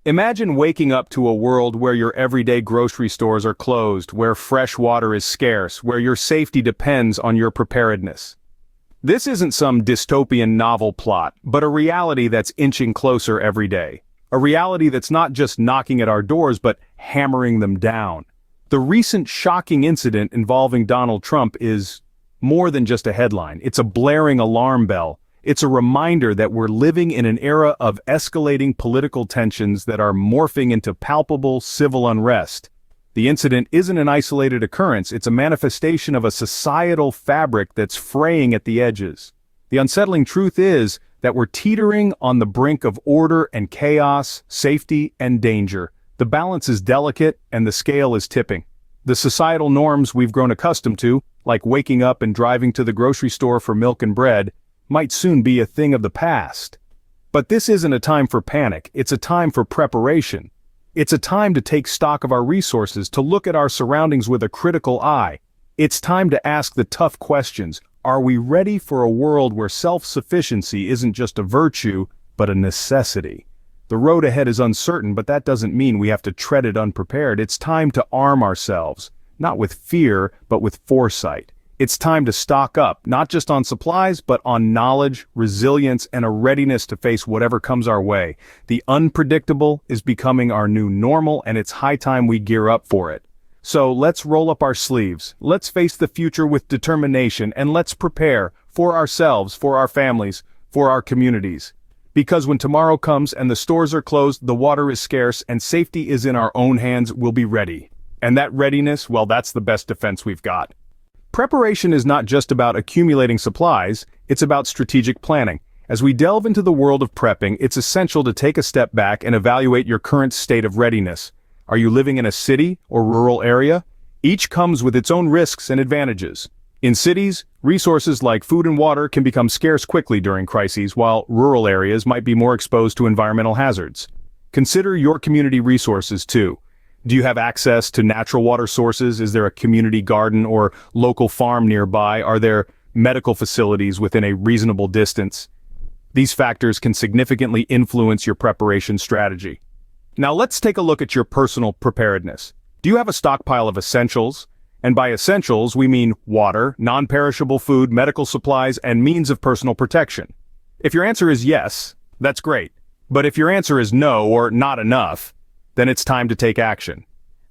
Imagine waking up to a world where your everyday grocery stores are closed, where fresh water is scarce, where your safety depends on your preparedness. This isn't some dystopian novel plot, but a reality that's inching closer every day. A reality that's not just knocking at our doors, but hammering them down. The recent shocking incident involving Donald Trump is more than just a headline. It's a blaring alarm bell. It's a reminder that we're living in an era of escalating political tensions that are morphing into palpable civil unrest. The incident isn't an isolated occurrence, it's a manifestation of a societal fabric that's fraying at the edges. The unsettling truth is that we're teetering on the brink of order and chaos, safety and danger. The balance is delicate and the scale is tipping. The societal norms we've grown accustomed to, like waking up and driving to the grocery store for milk and bread, might soon be a thing of the past. But this isn't a time for panic, it's a time for preparation. It's a time to take stock of our resources, to look at our surroundings with a critical eye. It's time to ask the tough questions. Are we ready for a world where self-sufficiency isn't just a virtue, but a necessity? The road ahead is uncertain, but that doesn't mean we have to tread it unprepared. It's time to arm ourselves, not with fear, but with foresight. It's time to stock up, not just on supplies, but on knowledge, resilience, and a readiness to face whatever comes our way. The unpredictable is becoming our new normal, and it's high time we gear up for it. So let's roll up our sleeves, let's face the future with determination, and let's prepare for ourselves, for our families, for our communities. Because when tomorrow comes and the stores are closed, the water is scarce, and safety is in our own hands, we'll be ready. And that readiness, well, that's the best defense we've got. Preparation is not just about accumulating supplies, it's about strategic planning. As we delve into the world of prepping, it's essential to take a step back and evaluate your current state of readiness. Are you living in a city or rural area? Each comes with its own risks and advantages. In cities, resources like food and water can become scarce quickly during crises, while rural areas might be more exposed to environmental hazards. Consider your community resources too. Do you have access to natural water sources? Is there a community garden or local farm nearby? Are there medical facilities within a reasonable distance? These factors can significantly influence your preparation strategy. Now let's take a look at your personal preparedness. Do you have a stockpile of essentials? And by essentials, we mean water, non-perishable food, medical supplies, and means of personal protection. If your answer is yes, that's great. But if your answer is no or not enough, then it's time to take action.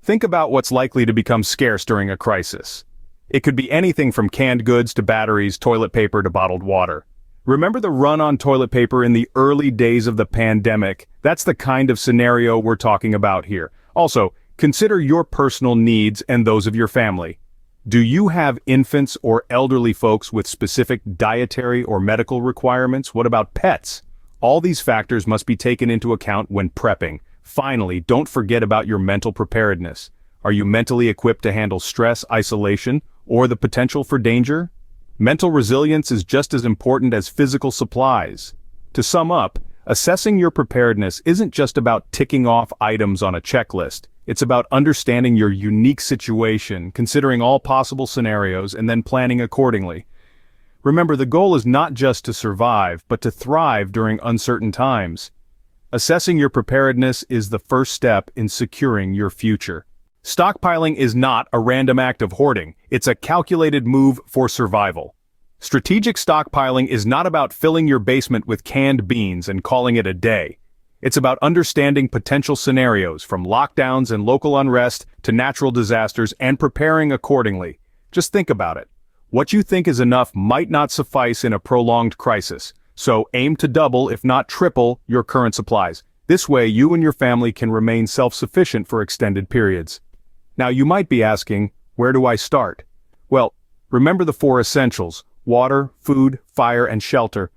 Think about what's likely to become scarce during a crisis. It could be anything from canned goods to batteries, toilet paper to bottled water. Remember the run on toilet paper in the early days of the pandemic? That's the kind of scenario we're talking about here. Also, consider your personal needs and those of your family. Do you have infants or elderly folks with specific dietary or medical requirements? What about pets? All these factors must be taken into account when prepping. Finally, don't forget about your mental preparedness. Are you mentally equipped to handle stress, isolation, or the potential for danger? Mental resilience is just as important as physical supplies. To sum up, assessing your preparedness isn't just about ticking off items on a checklist. It's about understanding your unique situation, considering all possible scenarios, and then planning accordingly. Remember, the goal is not just to survive, but to thrive during uncertain times. Assessing your preparedness is the first step in securing your future. Stockpiling is not a random act of hoarding, it's a calculated move for survival. Strategic stockpiling is not about filling your basement with canned beans and calling it a day. It's about understanding potential scenarios, from lockdowns and local unrest to natural disasters, and preparing accordingly. Just think about it. What you think is enough might not suffice in a prolonged crisis. So aim to double, if not triple, your current supplies. This way you and your family can remain self-sufficient for extended periods. Now you might be asking, where do I start? Well, remember the 4 essentials: water, food, fire, and shelter.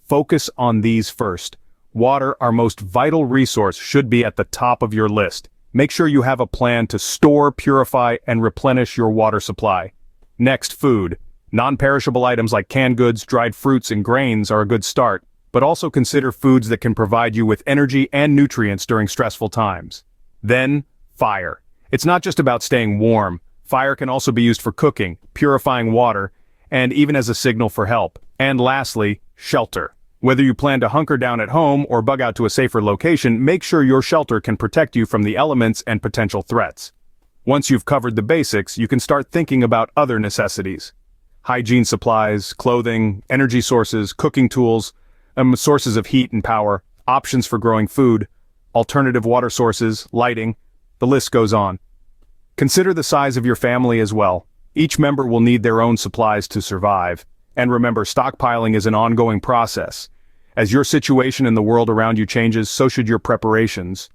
Focus on these first. Water, our most vital resource, should be at the top of your list. Make sure you have a plan to store, purify, and replenish your water supply. Next, food. Non-perishable items like canned goods, dried fruits, and grains are a good start, but also consider foods that can provide you with energy and nutrients during stressful times. Then, fire. It's not just about staying warm. Fire can also be used for cooking, purifying water, and even as a signal for help. And lastly, shelter. Whether you plan to hunker down at home or bug out to a safer location, make sure your shelter can protect you from the elements and potential threats. Once you've covered the basics, you can start thinking about other necessities. Hygiene supplies, clothing, energy sources, cooking tools, sources of heat and power, options for growing food, alternative water sources, lighting, the list goes on. Consider the size of your family as well. Each member will need their own supplies to survive. And remember, stockpiling is an ongoing process. As your situation in the world around you changes, so should your preparations.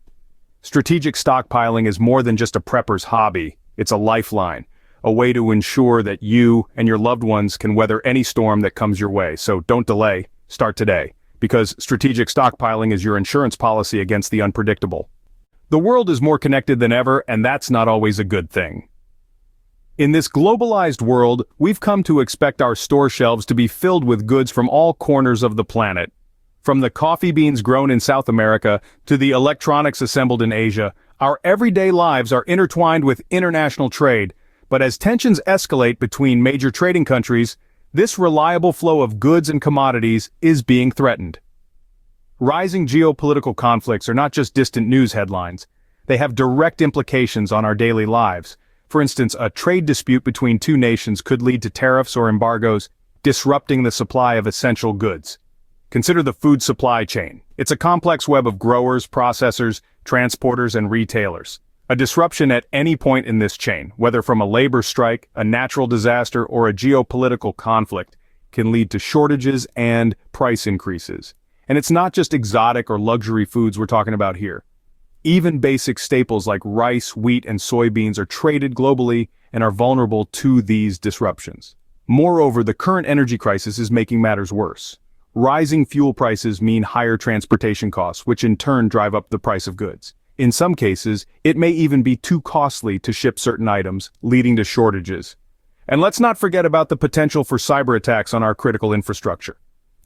Strategic stockpiling is more than just a prepper's hobby. It's a lifeline, a way to ensure that you and your loved ones can weather any storm that comes your way. So don't delay, start today, because strategic stockpiling is your insurance policy against the unpredictable. The world is more connected than ever, and that's not always a good thing. In this globalized world, we've come to expect our store shelves to be filled with goods from all corners of the planet. From the coffee beans grown in South America to the electronics assembled in Asia, our everyday lives are intertwined with international trade. But as tensions escalate between major trading countries, this reliable flow of goods and commodities is being threatened. Rising geopolitical conflicts are not just distant news headlines. They have direct implications on our daily lives. For instance, a trade dispute between two nations could lead to tariffs or embargoes, disrupting the supply of essential goods. Consider the food supply chain. It's a complex web of growers, processors, transporters, and retailers. A disruption at any point in this chain, whether from a labor strike, a natural disaster, or a geopolitical conflict, can lead to shortages and price increases. And it's not just exotic or luxury foods we're talking about here. Even basic staples like rice, wheat, and soybeans are traded globally and are vulnerable to these disruptions. Moreover, the current energy crisis is making matters worse. Rising fuel prices mean higher transportation costs, which in turn drive up the price of goods. In some cases, it may even be too costly to ship certain items, leading to shortages. And let's not forget about the potential for cyber attacks on our critical infrastructure.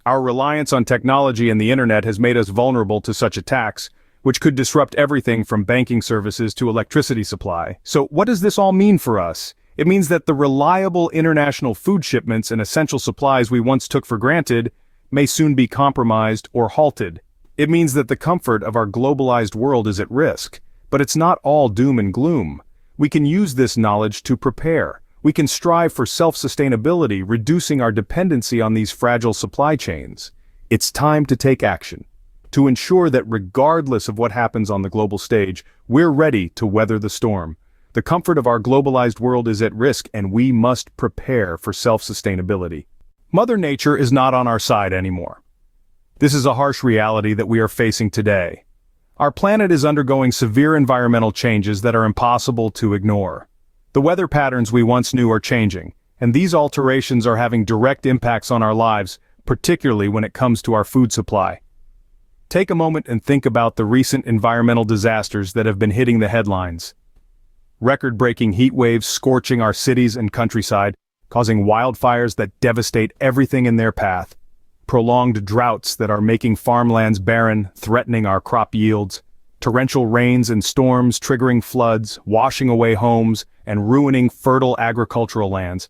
Our reliance on technology and the internet has made us vulnerable to such attacks, which could disrupt everything from banking services to electricity supply. So what does this all mean for us? It means that the reliable international food shipments and essential supplies we once took for granted may soon be compromised or halted. It means that the comfort of our globalized world is at risk, but it's not all doom and gloom. We can use this knowledge to prepare. We can strive for self-sustainability, reducing our dependency on these fragile supply chains. It's time to take action, to ensure that regardless of what happens on the global stage, we're ready to weather the storm. The comfort of our globalized world is at risk, and we must prepare for self-sustainability. Mother Nature is not on our side anymore. This is a harsh reality that we are facing today. Our planet is undergoing severe environmental changes that are impossible to ignore. The weather patterns we once knew are changing, and these alterations are having direct impacts on our lives, particularly when it comes to our food supply. Take a moment and think about the recent environmental disasters that have been hitting the headlines. Record-breaking heat waves scorching our cities and countryside, causing wildfires that devastate everything in their path. Prolonged droughts that are making farmlands barren, threatening our crop yields. Torrential rains and storms triggering floods, washing away homes, and ruining fertile agricultural lands.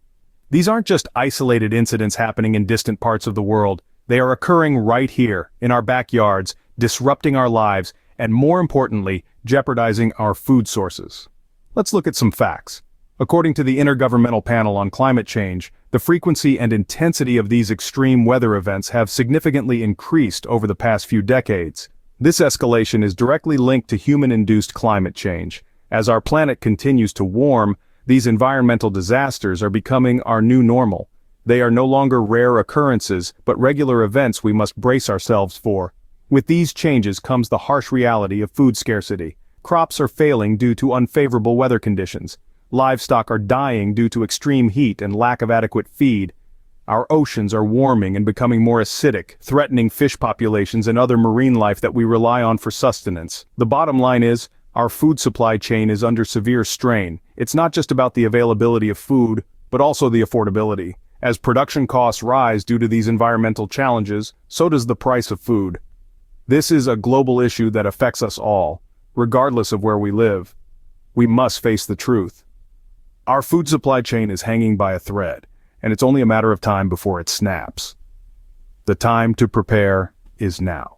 These aren't just isolated incidents happening in distant parts of the world. They are occurring right here, in our backyards, disrupting our lives, and more importantly, jeopardizing our food sources. Let's look at some facts. According to the Intergovernmental Panel on Climate Change, the frequency and intensity of these extreme weather events have significantly increased over the past few decades. This escalation is directly linked to human-induced climate change. As our planet continues to warm, these environmental disasters are becoming our new normal. They are no longer rare occurrences, but regular events we must brace ourselves for. With these changes comes the harsh reality of food scarcity. Crops are failing due to unfavorable weather conditions. Livestock are dying due to extreme heat and lack of adequate feed. Our oceans are warming and becoming more acidic, threatening fish populations and other marine life that we rely on for sustenance. The bottom line is, our food supply chain is under severe strain. It's not just about the availability of food, but also the affordability. As production costs rise due to these environmental challenges, so does the price of food. This is a global issue that affects us all, regardless of where we live. We must face the truth. Our food supply chain is hanging by a thread, and it's only a matter of time before it snaps. The time to prepare is now.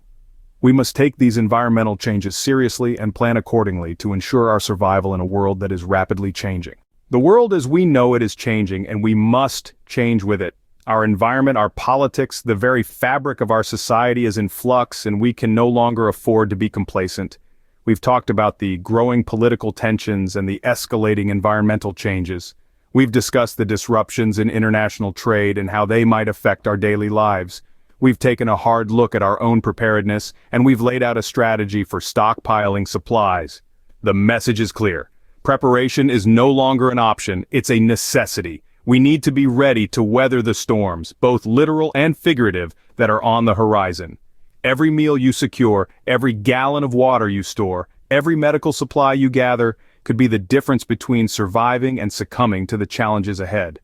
We must take these environmental changes seriously and plan accordingly to ensure our survival in a world that is rapidly changing. The world as we know it is changing, and we must change with it. Our environment, our politics, the very fabric of our society is in flux, and we can no longer afford to be complacent. We've talked about the growing political tensions and the escalating environmental changes. We've discussed the disruptions in international trade and how they might affect our daily lives. We've taken a hard look at our own preparedness, and we've laid out a strategy for stockpiling supplies. The message is clear. Preparation is no longer an option, it's a necessity. We need to be ready to weather the storms, both literal and figurative, that are on the horizon. Every meal you secure, every gallon of water you store, every medical supply you gather could be the difference between surviving and succumbing to the challenges ahead.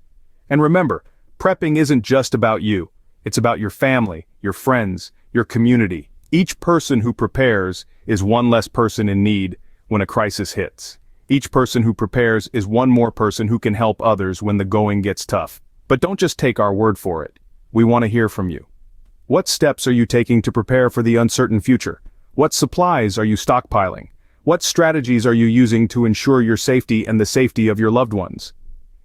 And remember, prepping isn't just about you. It's about your family, your friends, your community. Each person who prepares is one less person in need when a crisis hits. Each person who prepares is one more person who can help others when the going gets tough. But don't just take our word for it. We want to hear from you. What steps are you taking to prepare for the uncertain future? What supplies are you stockpiling? What strategies are you using to ensure your safety and the safety of your loved ones?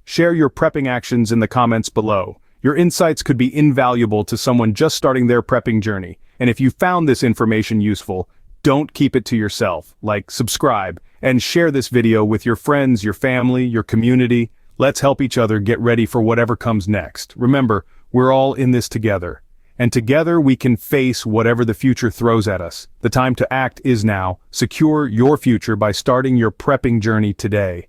Share your prepping actions in the comments below. Your insights could be invaluable to someone just starting their prepping journey. And if you found this information useful, don't keep it to yourself. Like, subscribe, and share this video with your friends, your family, your community. Let's help each other get ready for whatever comes next. Remember, we're all in this together. And together we can face whatever the future throws at us. The time to act is now. Secure your future by starting your prepping journey today.